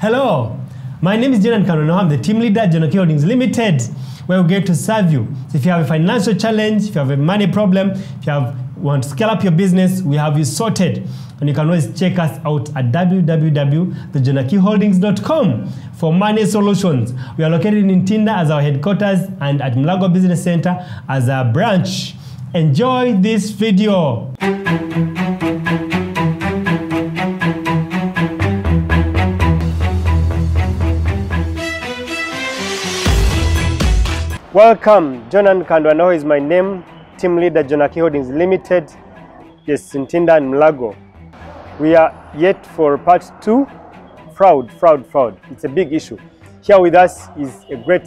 Hello, my name is Jonan Kanono. I'm the team leader at Jonaki Holdings Limited, where we get to serve you. So if you have a financial challenge, if you have a money problem, if you want to scale up your business, we have you sorted. And you can always check us out at www.thejonakiholdings.com for money solutions. We are located in Ntinda as our headquarters and at Mulago Business Center as our branch. Enjoy this video. Welcome, Jonan Kandwano is my name, team leader Jonaki Holdings Limited, yes, Ntinda and Mulago. We are yet for part 2, fraud. It's a big issue. Here with us is a great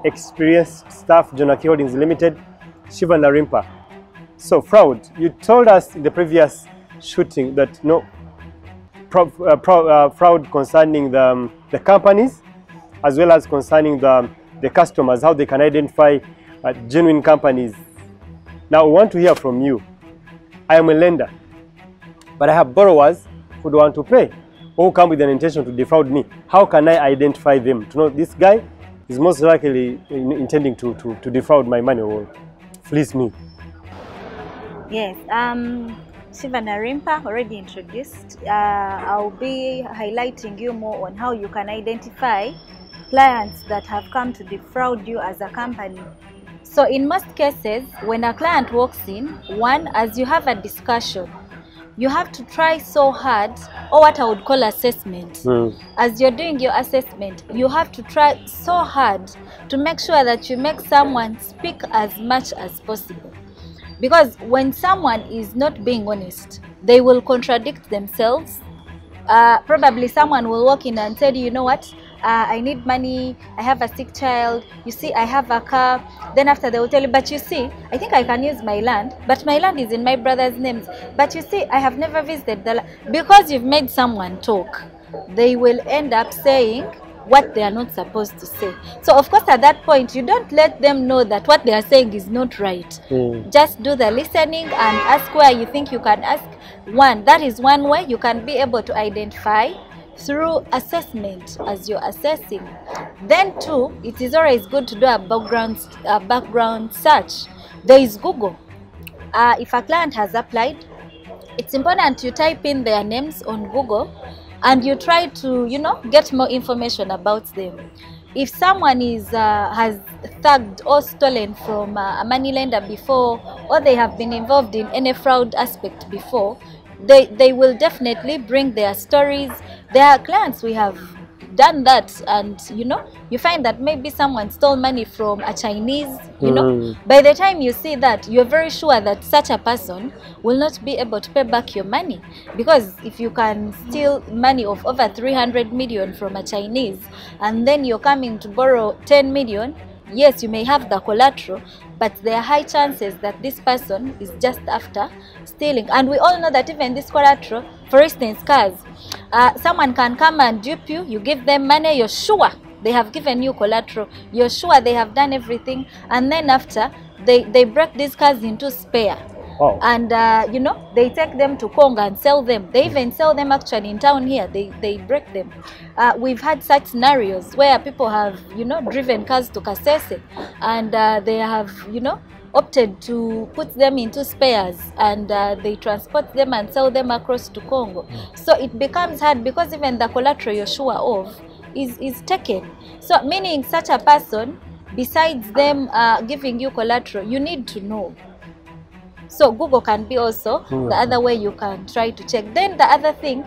experienced staff, Jonaki Holdings Limited, Shiva Narimpa. So fraud, you told us in the previous shooting that fraud concerning the companies as well as concerning the customers, how they can identify genuine companies. Now we want to hear from you. I am a lender, but I have borrowers who don't want to pay or who come with an intention to defraud me. How can I identify them to know this guy is most likely intending to defraud my money or fleece me? Yes, Shiva Narimpa already introduced. I'll be highlighting you more on how you can identify clients that have come to defraud you as a company. So in most cases, when a client walks in, one, as you have a discussion, you have to try so hard, or what I would call assessment. As you're doing your assessment, you have to try so hard to make sure that you make someone speak as much as possible. Because when someone is not being honest, they will contradict themselves. Probably someone will walk in and say, you know what, I need money, I have a sick child, you see, I have a car. Then after they will tell you, but you see, I think I can use my land, but my land is in my brother's names. But you see, I have never visited the land. Because you've made someone talk, they will end up saying what they are not supposed to say. So of course at that point, you don't let them know that what they are saying is not right. Just do the listening and ask where you think you can ask. One, that is one way you can be able to identify through assessment as you're assessing. Then two, it is always good to do a background search. There is Google. If a client has applied, it's important you type in their names on Google and you try to, get more information about them. If someone has thugged or stolen from a money lender before, or they have been involved in any fraud aspect before, they will definitely bring their stories. There are clients we have done that, and you find that maybe someone stole money from a Chinese. By the time you see that, you're very sure that such a person will not be able to pay back your money, because if you can steal money of over 300 million from a Chinese and then you're coming to borrow 10 million, yes, you may have the collateral, but there are high chances that this person is just after stealing. And we all know that even this collateral, for instance, cars, someone can come and dupe you, you give them money, you're sure they have given you collateral, you're sure they have done everything, and then after, they break these cars into spare. Wow. And they take them to Congo and sell them. They even sell them actually in town here. They break them. We've had such scenarios where people have driven cars to Kasese, and they have opted to put them into spares, and they transport them and sell them across to Congo. So it becomes hard because even the collateral you're sure of is taken. So meaning such a person, besides them giving you collateral, you need to know. So Google can be also the other way you can try to check. Then the other thing,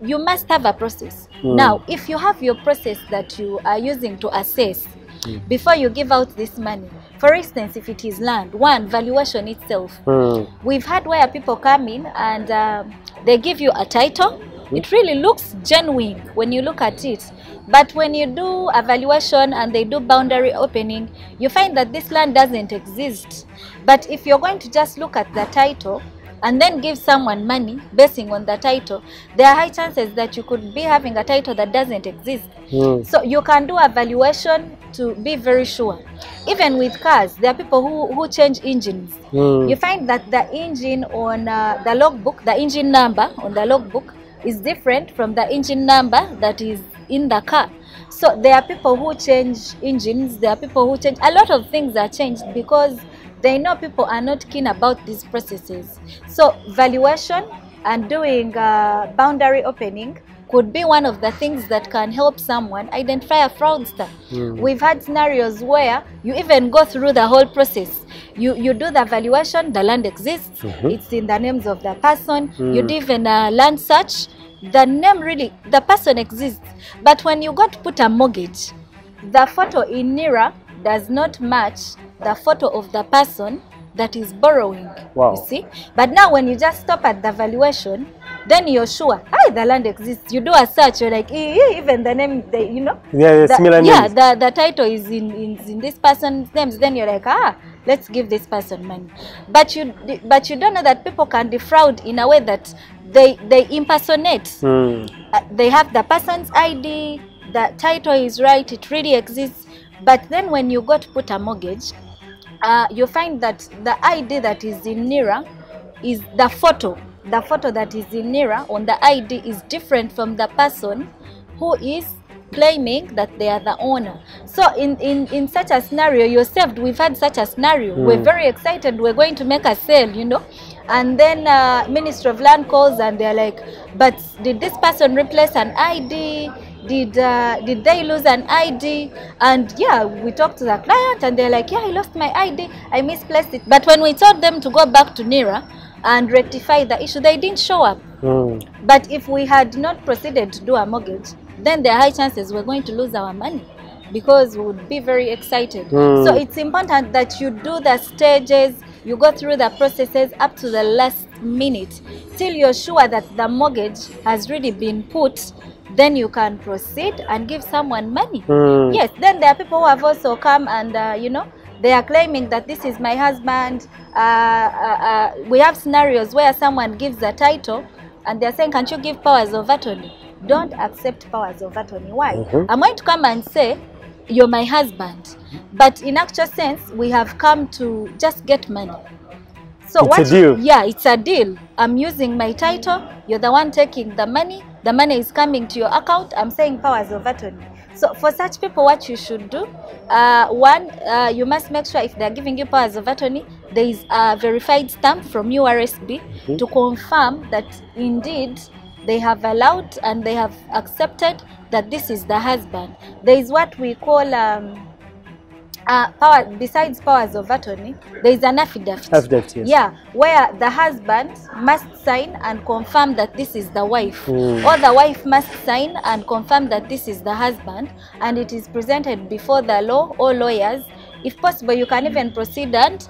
you must have a process. Now, if you have your process that you are using to assess before you give out this money, for instance, if it is land, one, valuation itself. We've had where people come in and they give you a title. It really looks genuine when you look at it. But when you do a valuation and they do boundary opening, you find that this land doesn't exist. But if you're going to just look at the title and then give someone money basing on the title, there are high chances that you could be having a title that doesn't exist. So you can do a valuation to be very sure. Even with cars, there are people who change engines. You find that the engine on the logbook, the engine number on the logbook is different from the engine number that is in the car. So there are people who change engines, there are people who change, a lot of things are changed because they know people are not keen about these processes. So valuation and doing boundary opening could be one of the things that can help someone identify a fraudster. We've had scenarios where you even go through the whole process. You do the valuation, the land exists, it's in the names of the person, you do even a land search, the name really, the person exists. But when you go to put a mortgage, the photo in NIRA does not match the photo of the person that is borrowing. Wow. You see? But now when you just stop at the valuation, then you're sure, the land exists. You do a search, you're like, even the name, you know? Yeah, similar names. Yeah, the title is in this person's names. Then you're like, let's give this person money. But you don't know that people can defraud in a way that they impersonate. They have the person's ID, the title is right, it really exists. But then when you go to put a mortgage, you find that the ID that is in NIRA is the photo. The photo that is in NIRA on the ID is different from the person who is claiming that they are the owner. So in such a scenario, you're saved. We've had such a scenario. We're very excited. We're going to make a sale, you know. And then Ministry of Land calls and they're like, but did this person replace an ID? Did they lose an ID? And yeah, we talked to the client and they're like, yeah, I lost my ID. I misplaced it. But when we told them to go back to NIRA and rectify the issue, they didn't show up. But if we had not proceeded to do a mortgage, then there are high chances we're going to lose our money because we would be very excited. So it's important that you do the stages, you go through the processes up to the last minute till you're sure that the mortgage has really been put. Then you can proceed and give someone money. Yes, then there are people who have also come and you know, they are claiming that this is my husband. We have scenarios where someone gives a title and they're saying, can't you give powers of attorney? Don't accept powers of attorney. Why? I'm going to come and say, you're my husband. But in actual sense, we have come to just get money. So it's a deal. Yeah, it's a deal. I'm using my title. You're the one taking the money. The money is coming to your account. I'm saying powers of attorney. So for such people, what you should do, one, you must make sure if they're giving you powers of attorney, there is a verified stamp from URSB to confirm that indeed they have allowed and they have accepted that this is the husband. There is what we call besides powers of attorney, there is an affidavit. Affidavit, yes. Yeah, where the husband must sign and confirm that this is the wife, or the wife must sign and confirm that this is the husband, and it is presented before the law or lawyers. If possible, you can even proceed and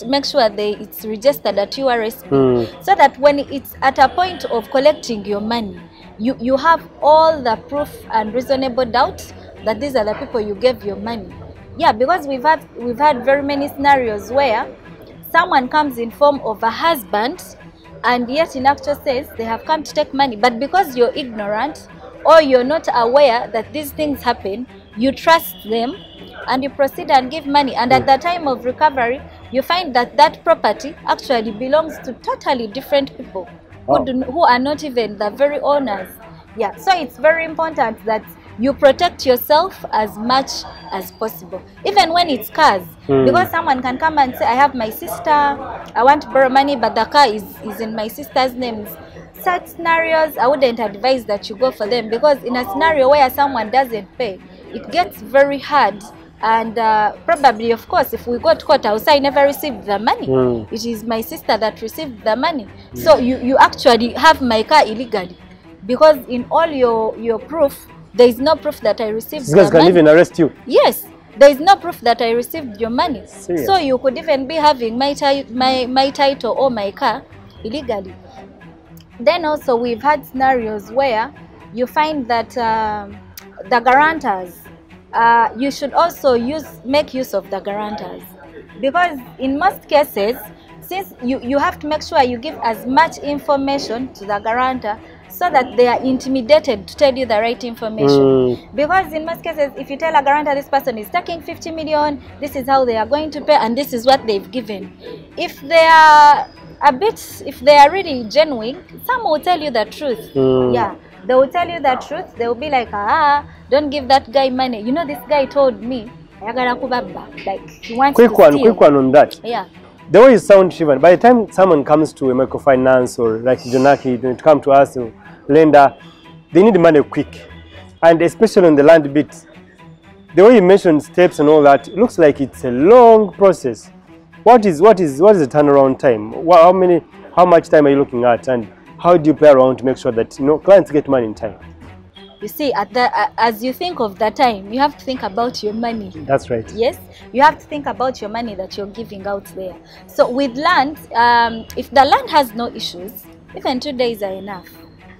make sure it's registered at URSB, so that when it's at a point of collecting your money, you have all the proof and reasonable doubt that these are the people you gave your money. Yeah, because we've had very many scenarios where someone comes in form of a husband and yet in actual sense they have come to take money, but because you're ignorant or you're not aware that these things happen, you trust them and you proceed and give money, and at the time of recovery you find that that property actually belongs to totally different people who are not even the very owners. Yeah, so it's very important that you protect yourself as much as possible, even when it's cars, because someone can come and say, I have my sister, I want to borrow money, but the car is in my sister's names. Such scenarios, I wouldn't advise that you go for them, because in a scenario where someone doesn't pay, it gets very hard. And probably, of course, if we go to court, I'll say I never received the money. It is my sister that received the money. So you actually have my car illegally, because in all your proof, there is no proof that I received the money. These guys can even arrest you. Yes, there is no proof that I received your money. Serious? So you could even be having my title or my car illegally. Then also we've had scenarios where you find that the guarantors, you should also make use of the guarantors, because in most cases, since you have to make sure you give as much information to the guarantor so that they are intimidated to tell you the right information. Because in most cases, if you tell a guarantor this person is taking 50 million, this is how they are going to pay, and this is what they've given. If they are really genuine, some will tell you the truth. Yeah. They will tell you the truth. They will be like, don't give that guy money. You know, this guy told me, like he wants to steal. Quick one on that. Yeah. The way you sound, Shivan, by the time someone comes to a microfinance or like Jonaki, to come to us, or lender, they need money quick. And especially on the land bit, the way you mentioned steps and all that, it looks like it's a long process. What is the turnaround time? How much time are you looking at, and how do you play around to make sure that clients get money in time? You see, as you think of the time, you have to think about your money. That's right. Yes, you have to think about your money that you're giving out there. So with land, if the land has no issues, even 2 days are enough.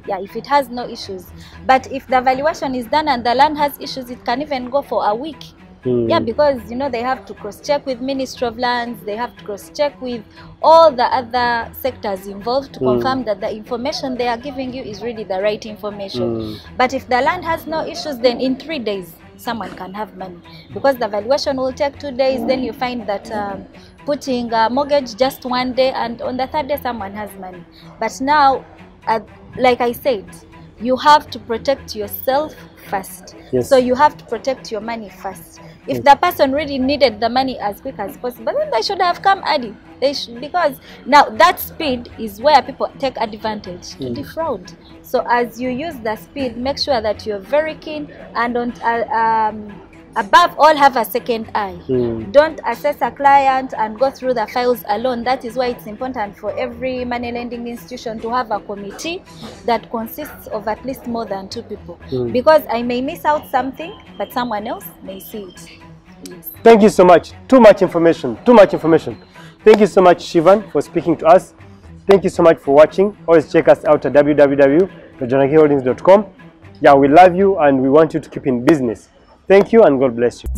Yeah, if it has no issues. But if the valuation is done and the land has issues, it can even go for a week. Yeah, because they have to cross-check with Ministry of Lands, they have to cross-check with all the other sectors involved to confirm that the information they are giving you is really the right information. But if the land has no issues, then in 3 days, someone can have money. Because the valuation will take 2 days, then you find that putting a mortgage just 1 day, and on the 3rd day, someone has money. But now, like I said, you have to protect yourself first. Yes. So you have to protect your money first. If the person really needed the money as quick as possible, then they should have come early. Because now that speed is where people take advantage to defraud. So as you use the speed, make sure that you're very keen and above all, have a second eye. Don't assess a client and go through the files alone. That is why it's important for every money lending institution to have a committee that consists of at least more than 2 people. Because I may miss out something, but someone else may see it. Yes. Thank you so much. Too much information. Thank you so much, Shivan, for speaking to us. Thank you so much for watching. Always check us out at www.jonakiholdings.com. Yeah, we love you and we want you to keep in business. Thank you and God bless you.